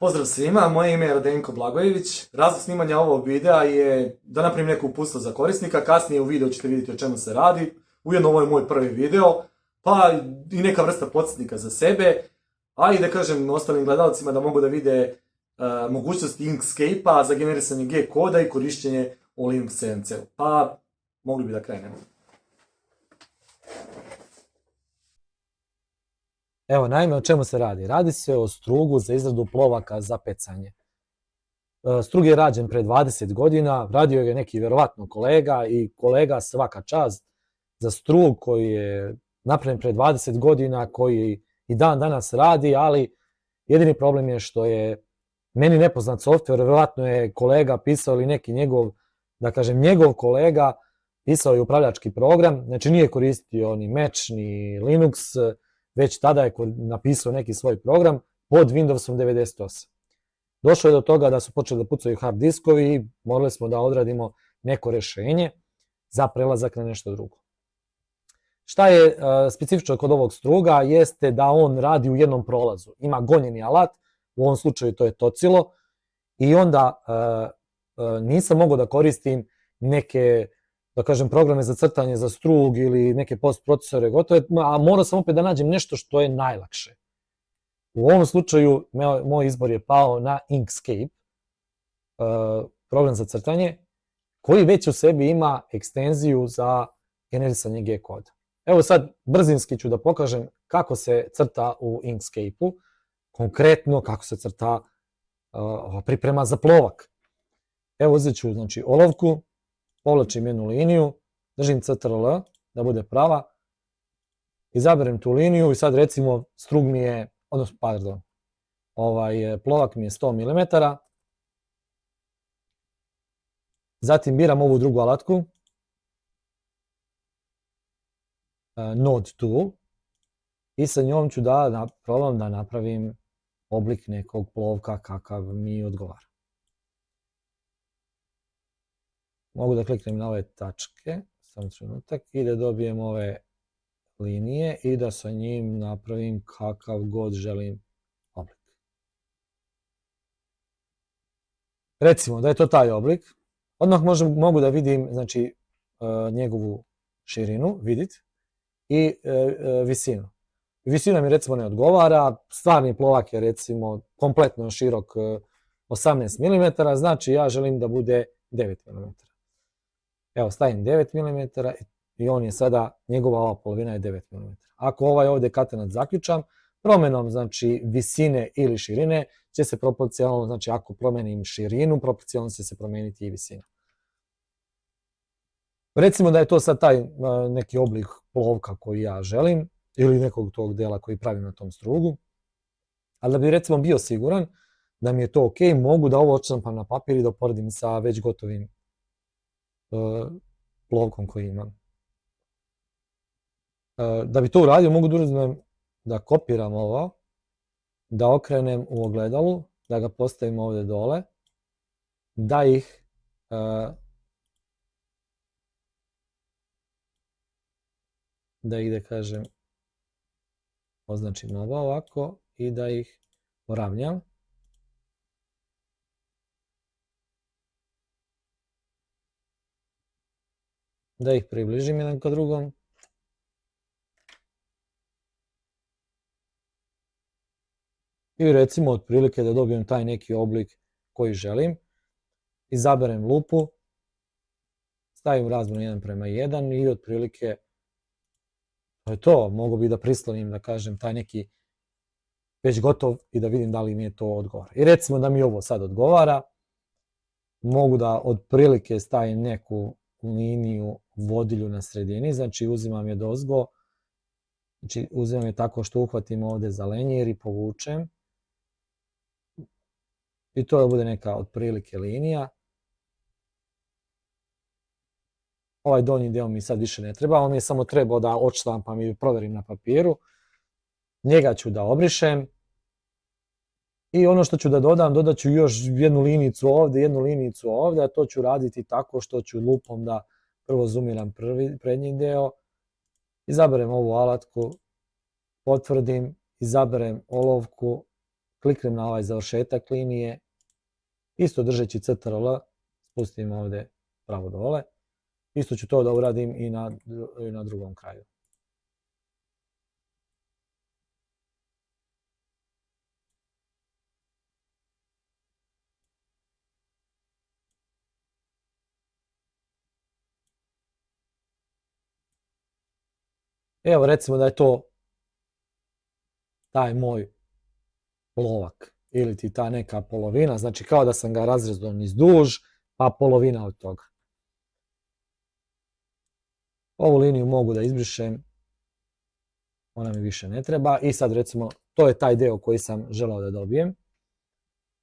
Pozdrav svima, moje ime je Radenko Blagojević. Razlog snimanja ovog videa je da napravim neku uputstvo za korisnika, kasnije u videu ćete vidjeti o čemu se radi. Ujedno ovo je moj prvi video, pa i neka vrsta podsjetnika za sebe, a i da kažem ostalim gledalcima da mogu da vide mogućnosti Inkscape-a za generisanje G-koda i korištenje u Linux CNC-u. Pa, mogli bi da krenemo. Evo, naime, o čemu se radi? Radi se o strugu za izradu plovaka za pecanje. Strug je rađen pre 20 godina, radio je neki vjerovatno kolega i kolega svaka čast za strug koji je napravljen pre 20 godina, koji i dan danas radi, ali jedini problem je što je meni nepoznat softver, vjerovatno je kolega pisao ili neki njegov, da kažem njegov kolega, pisao je upravljački program, znači nije koristio ni Match, ni Linux, već tada je napisao neki svoj program pod Windowsom 98. Došlo je do toga da su počeli da pucaju hard diskovi i morali smo da odradimo neko rješenje za prelazak na nešto drugo. Šta je specifično kod ovog struga jeste da on radi u jednom prolazu. Ima gonjeni alat, u ovom slučaju to je tocilo, i onda nisam mogao da koristim neke, da kažem, programe za crtanje za strug ili neke postprocesore gotove, a morao sam opet da nađem nešto što je najlakše. U ovom slučaju moj izbor je pao na Inkscape, program za crtanje, koji već u sebi ima ekstenziju za generisanje G-koda. Evo sad brzinski ću da pokažem kako se crta u Inkscape-u, konkretno kako se crta priprema za plovak. Evo uzet ću znači, olovku, povlačim jednu liniju, držim CTRL da bude prava, izaberem tu liniju i sad recimo strug mi je, odnosno pardon, plovak mi je 100 mm, zatim biram ovu drugu alatku, Node Tool, i sa njom ću da probam da napravim oblik nekog plovka kakav mi odgovara. Mogu da kliknem na ove tačke, samo trenutak, i da dobijem ove linije i da sa njim napravim kakav god želim oblik. Recimo da je to taj oblik, odmah mogu da vidim znači, njegovu širinu, vidite, i visinu. Visina mi recimo ne odgovara, stvarni plovak je recimo kompletno širok 18 mm, znači ja želim da bude 9 mm. Evo stavim 9 mm i on je sada, njegova ova polovina je 9 mm. Ako ovaj ovdje katenat zaključam, promjenom znači visine ili širine će se proporcionalno, znači ako promenim širinu, proporcionalno će se promijeniti i visina. Recimo da je to sad taj neki oblik plovka koji ja želim, ili nekog tog dela koji pravim na tom strugu, ali da bi recimo bio siguran da mi je to ok, mogu da ovo odštampam na papir i da uporedim sa već gotovim plovkom koji imam. Da bi to uradio mogu da uzmem, da kopiram ovo, da okrenem u ogledalu, da ga postavim ovdje dole, da ih da kažem označim ovo ovako i da ih uravnjam. Da ih približim jedan ka drugom. I recimo otprilike da dobijem taj neki oblik koji želim. Izaberem lupu, stavim razmjer 1:1 i otprilike to je to. Mogu bi da prislonim, da kažem, taj neki već gotov i da vidim da li mi je to odgovara. I recimo da mi ovo sad odgovara, mogu da otprilike stavim neku liniju vodilju na sredini, znači uzimam je dozgo, znači uzimam je tako što uhvatim ovdje za lenjer i povučem. I to da bude neka otprilike linija. Ovaj donji deo mi sad više ne treba, on mi je samo trebao da odštampam i proverim na papiru. Njega ću da obrišem. I ono što ću da dodam, dodat ću još jednu linijicu ovdje, a to ću raditi tako što ću lupom da prvo zoomiram prednji deo, izaberem ovu alatku, potvrdim, izaberem olovku, kliknem na ovaj završetak linije, isto držeći Ctrl, spustim ovdje pravo dole. Isto ću to da uradim i na drugom kraju. Evo recimo da je to taj moj plovak ili ti ta neka polovina, znači kao da sam ga razrezao niz duž, pa polovina od toga. Ovu liniju mogu da izbrišem, ona mi više ne treba i sad recimo to je taj deo koji sam želao da dobijem.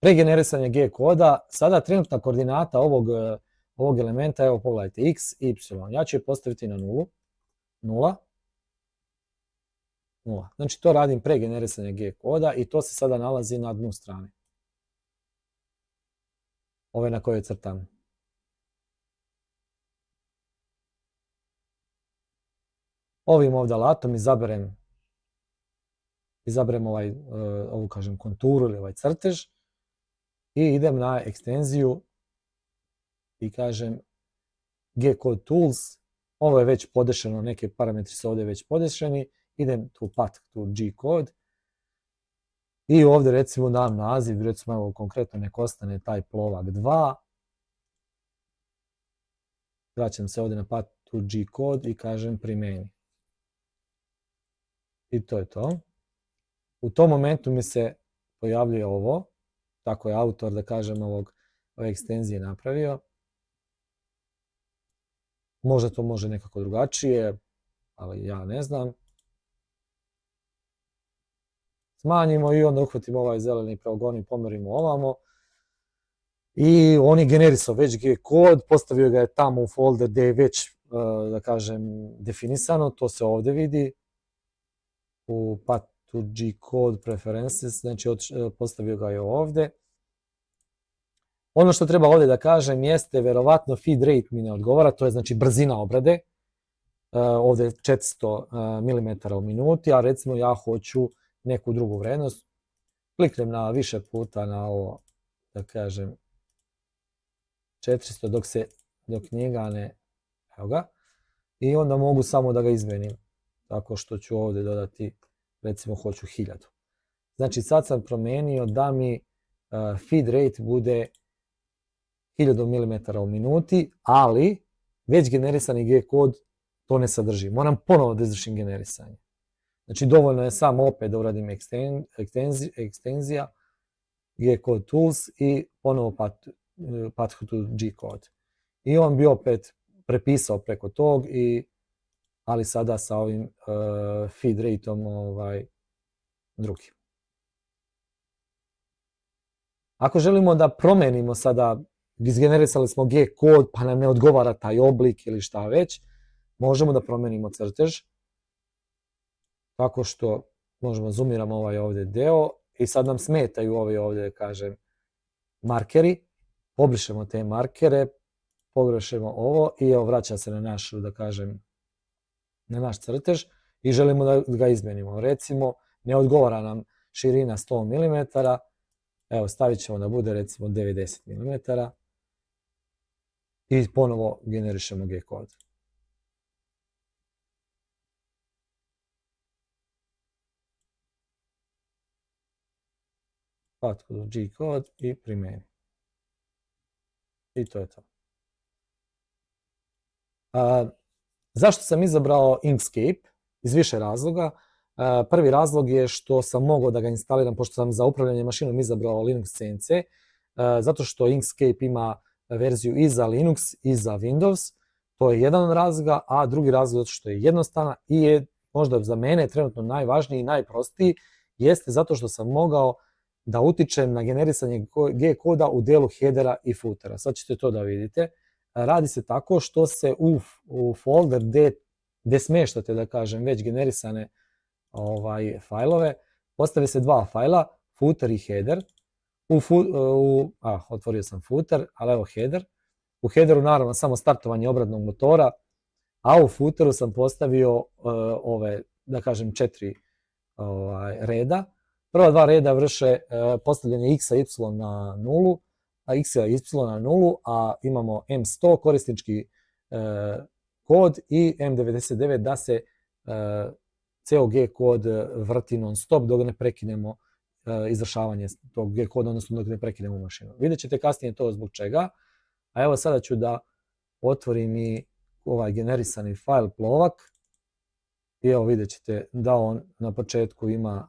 Pregenerisanje G koda, sada trenutna koordinata ovog elementa, evo pogledajte, x, y, ja ću je postaviti na 0, 0. Znači to radim pregenerisanje G koda i to se sada nalazi na dnu strane. Ove na koje crtam. Ovim ovdje alatom izaberem ovu kažem konturu ili ovaj crtež i idem na ekstenziju i kažem G-Code Tools. Ovo je već podešeno, neki parametri su ovdje već podešeni. Idem tu path to G-Code i ovdje recimo dam naziv, recimo evo konkretno nek ostane taj plovak 2. Vraćam se ovdje na path to G-Code i kažem primjeni. I to je to. U tom momentu mi se pojavljuje ovo, tako je autor da kažem ove ekstenzije napravio. Možda to može nekako drugačije, ali ja ne znam. Smanjimo i onda uhvatimo ovaj zeleni pravogon i pomerimo ovamo. I on je generisao već G-kod, postavio ga je tamo u folder gdje je već, da kažem, definisano, to se ovdje vidi. U path to G-code preferences, znači postavio ga je ovdje. Ono što treba ovdje da kažem jeste, verovatno feed rate mi ne odgovara, to je znači brzina obrade. Ovdje je 400 mm u minuti, a recimo ja hoću neku drugu vrednost. Kliknem na više puta na ovo, da kažem, 400 dok njega ne, evo ga, i onda mogu samo da ga izmenim, tako što ću ovdje dodati, recimo hoću 1000. Znači sad sam promijenio da mi feed rate bude 1000 mm u minuti, ali već generisani G-kod to ne sadrži. Moram ponovo da izvršim generisanje. Znači dovoljno je samo opet da uradim ekstenzija, G-code tools i ponovo path to G-code. I on bi opet prepisao preko tog, ali sada sa ovim feed rateom drugim. Ako želimo da promenimo sada, izgenerisali smo G-kod pa nam ne odgovara taj oblik ili šta već, možemo da promenimo crtež. Tako što možemo zoomiramo ovaj ovdje deo i sad nam smetaju ovi ovdje, kažem, markeri. Pobrišemo te markere, pobrišemo ovo i evo vraća se na našu, da kažem, na naš crtež i želimo da ga izmenimo. Recimo, ne odgovara nam širina 100 mm, evo stavit ćemo da bude recimo 90 mm i ponovo generišemo G-kod. Path to G-code i primjeni. I to je to. Zašto sam izabrao Inkscape? Iz više razloga. Prvi razlog je što sam mogao da ga instaliram, pošto sam za upravljanje mašinom izabrao Linux CNC, zato što Inkscape ima verziju i za Linux i za Windows. To je jedan od razloga, a drugi razlog zato što je jednostavna i je možda za mene trenutno najvažniji i najprostiji, jeste zato što sam mogao da utičem na generisanje G-koda u delu headera i footera. Sad ćete to da vidite. Radi se tako što se u folder gdje smještate, da kažem, već generisane fajlove, postave se dva fajla, footer i header. Otvorio sam footer, ali evo header. U headeru naravno samo startovanje obradnog motora, a u footeru sam postavio ove, da kažem, 4 reda. Prva dva reda vrše postavljanje x i y na nulu, a x i y na nulu, a imamo M100 korisnički kod i M99 da se COG kod vrti non stop dok ne prekinemo izvršavanje tog G koda, odnosno dok ne prekinemo mašinu. Vidjet ćete kasnije to zbog čega. A evo sada ću da otvorim i ovaj generisani fajl plovak. I evo vidjet ćete da on na početku ima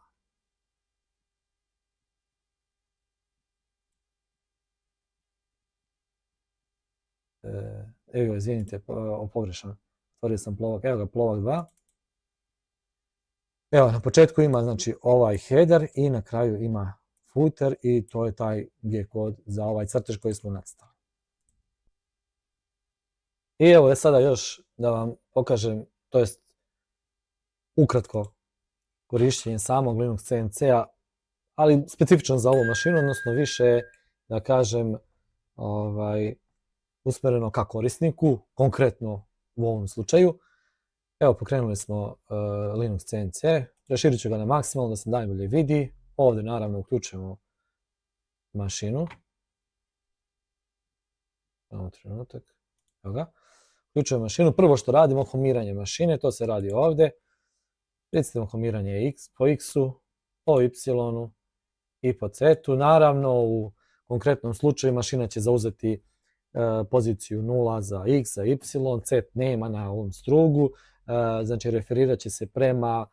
evo, izvinite, pogrešno. Otvorio sam plovak, evo ga plovak 2. Evo, na početku ima znači ovaj header i na kraju ima footer i to je taj G kod za ovaj crtež koji smo nacrtali. I evo sada još da vam pokažem, to jest ukratko korištenje samog Linux CNC-a, ali specifično za ovu mašinu, odnosno više, da kažem, usmjereno ka korisniku, konkretno u ovom slučaju. Evo, pokrenuli smo Linux CNC, raširit ću ga na maksimalno da se najbolje vidi. Ovdje naravno uključujemo mašinu. Samo trenutak. Evo ga. Uključujemo mašinu. Prvo što radimo, homiranje mašine, to se radi ovdje. Recimo homiranje po x-u, po y-u i po z-u. Naravno, u konkretnom slučaju mašina će zauzeti poziciju 0 za x, za y, z nema na ovom strugu, znači referirat će se prema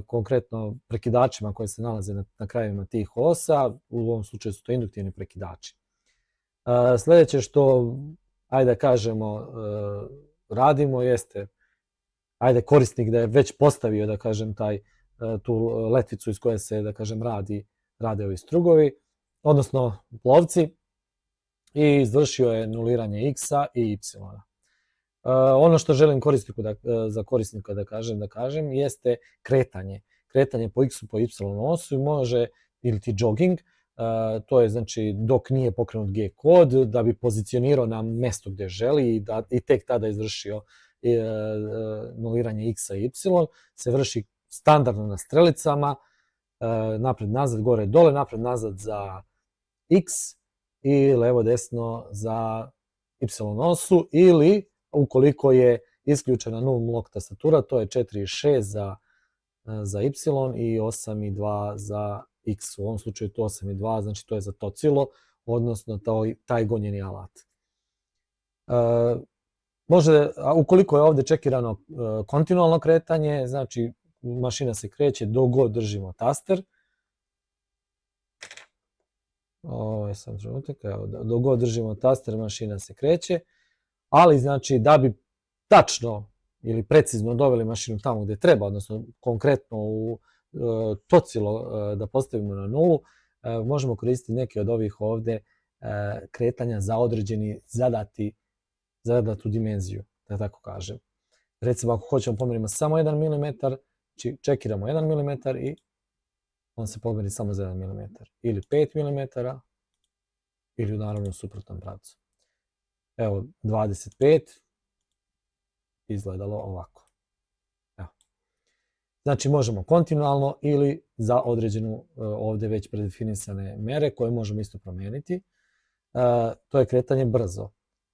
konkretno prekidačima koji se nalaze na krajevima tih osa, u ovom slučaju su to induktivni prekidači. Sljedeće što, ajde da kažemo, radimo jeste, ajde korisnik da je već postavio, da kažem, tu letvicu iz koje se, da kažem, rade ovi strugovi, odnosno plovci, i izvršio je nuliranje x-a i y-a. Ono što želim za korisnika da kažem, jeste kretanje. Kretanje po x-u, po y osu može, ili ti jogging, to je znači dok nije pokrenut G kod, da bi pozicionirao na mjesto gdje želi i tek tada izvršio nuliranje x-a i y, se vrši standardno na strelicama, napred, nazad, gore, dole, napred, nazad za x i levo, desno za y osu, ili ukoliko je isključena null block tastatura, to je 4 i 6 za y i 8 i 2 za x. U ovom slučaju to 8 i 2, znači to je za tocilo, odnosno taj gonjeni alat. Ukoliko je ovdje čekirano kontinualno kretanje, znači mašina se kreće dok god držimo taster. Dok god držimo taster, mašina se kreće, ali znači da bi tačno ili precizno doveli mašinu tamo gdje treba, odnosno konkretno u tocilo da postavimo na nulu, možemo koristiti neke od ovih ovdje kretanja za određeni zadatu dimenziju, da tako kažem. Recimo ako hoćemo pomerimo samo 1 mm, čekiramo 1 mm i on se pomeri samo za 1 mm, ili 5 mm, ili naravno u suprotnom pravcu. Evo, 25 izgledalo ovako. Evo. Znači možemo kontinualno ili za određenu ovdje već predefinisane mere koje možemo isto promijeniti. To je kretanje brzo.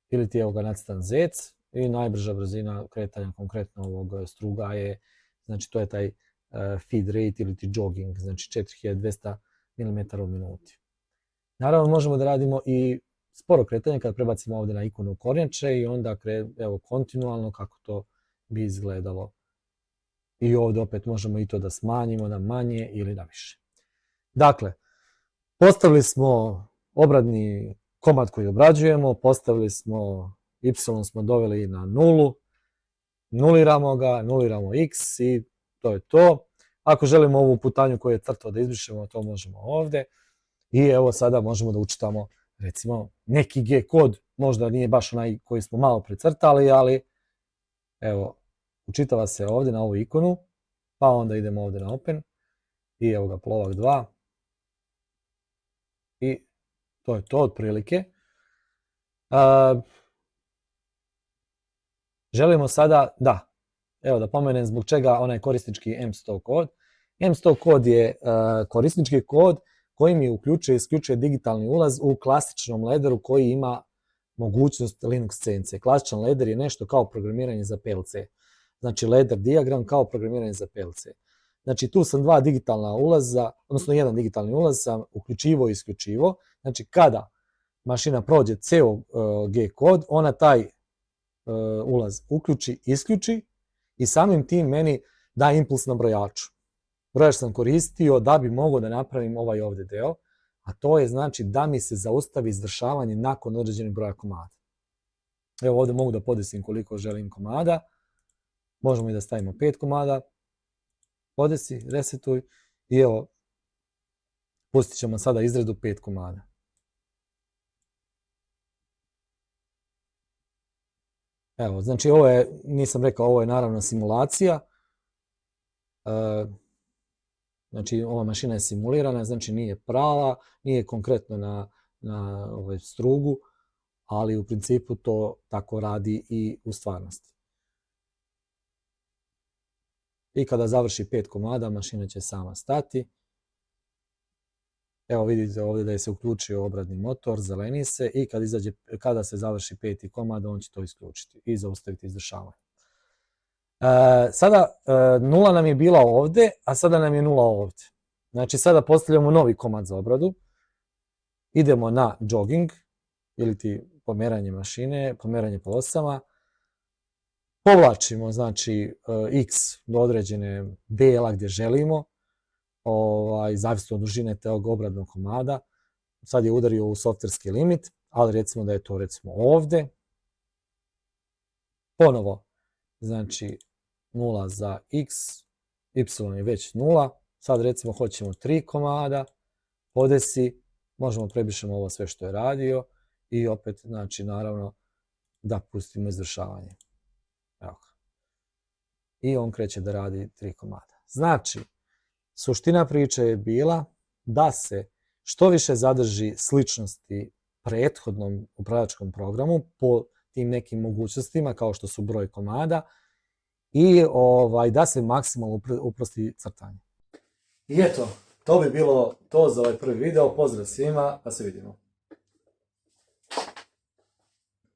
Ili ti evo ga nacrtan zec i najbrža brzina kretanja konkretno ovog struga je, znači to je taj feed rate ili ti jogging, znači 4200 mm u minuti. Naravno možemo da radimo i sporo kretanje kad prebacimo ovdje na ikonu kornjače i onda evo kontinualno kako to bi izgledalo. I ovdje opet možemo i to da smanjimo na manje ili na više. Dakle, postavili smo obradni komad koji obrađujemo, postavili smo y smo doveli na nulu, nuliramo ga, nuliramo x i to je to. Ako želimo ovu putanju koju je crtao da izbrišemo, to možemo ovdje. I evo sada možemo da učitamo recimo neki G kod, možda nije baš onaj koji smo malo precrtali, ali evo, učitava se ovdje na ovu ikonu, pa onda idemo ovdje na open i evo ga plovak 2 i to je to otprilike. Želimo sada, da pomenem zbog čega onaj korisnički M100 kod. M100 kod je korisnički kod koji mi uključuje i isključuje digitalni ulaz u klasičnom lederu koji ima mogućnost Linux CNC. Klasičan leder je nešto kao programiranje za PLC. Znači leder dijagram kao programiranje za PLC. Znači tu sam dva digitalna ulaza, odnosno jedan digitalni ulaz sam uključivo i isključivo. Znači kada mašina prođe COG kod, ona taj ulaz uključi, isključi i samim tim meni da impuls na brojaču. Brojač sam koristio da bi mogao da napravim ovaj ovdje deo, a to je znači da mi se zaustavi izvršavanje nakon određenih broja komada. Evo ovdje mogu da podesim koliko želim komada. Možemo i da stavimo 5 komada. Podesi, resetuj i evo pustit ćemo sada izredu 5 komada. Evo, znači ovo je, nisam rekao, ovo je naravno simulacija. Znači ova mašina je simulirana, znači nije prava, nije konkretno na strugu, ali u principu to tako radi i u stvarnosti. I kada završi 5 komada, mašina će sama stati. Evo vidite ovdje da je se uključio obradni motor, zeleni se i kada se završi 5. komad, on će to isključiti i zaustaviti izvršavanje. Sada nula nam je bila ovdje, a sada nam je nula ovdje. Znači sada postavljamo novi komad za obradu. Idemo na jogging, ili ti pomeranje mašine, pomeranje polosama. Povlačimo znači x do određene dela gdje želimo, zavisno od dužine tog obradnog komada. Sad je udario u softverski limit, ali recimo da je to recimo ovdje. Ponovo, znači 0 za x, y je već 0. Sad recimo hoćemo 3 komada, podesi, možemo prebrišemo ovo sve što je radio i opet, znači naravno, da pustimo izvršavanje. Evo. I on kreće da radi 3 komada. Znači, suština priče je bila da se što više zadrži sličnosti prethodnom upravljačkom programu po tim nekim mogućnostima kao što su broj komada i da se maksimalno uprosti crtanje. I eto, to bi bilo to za ovaj prvi video. Pozdrav svima, pa se vidimo.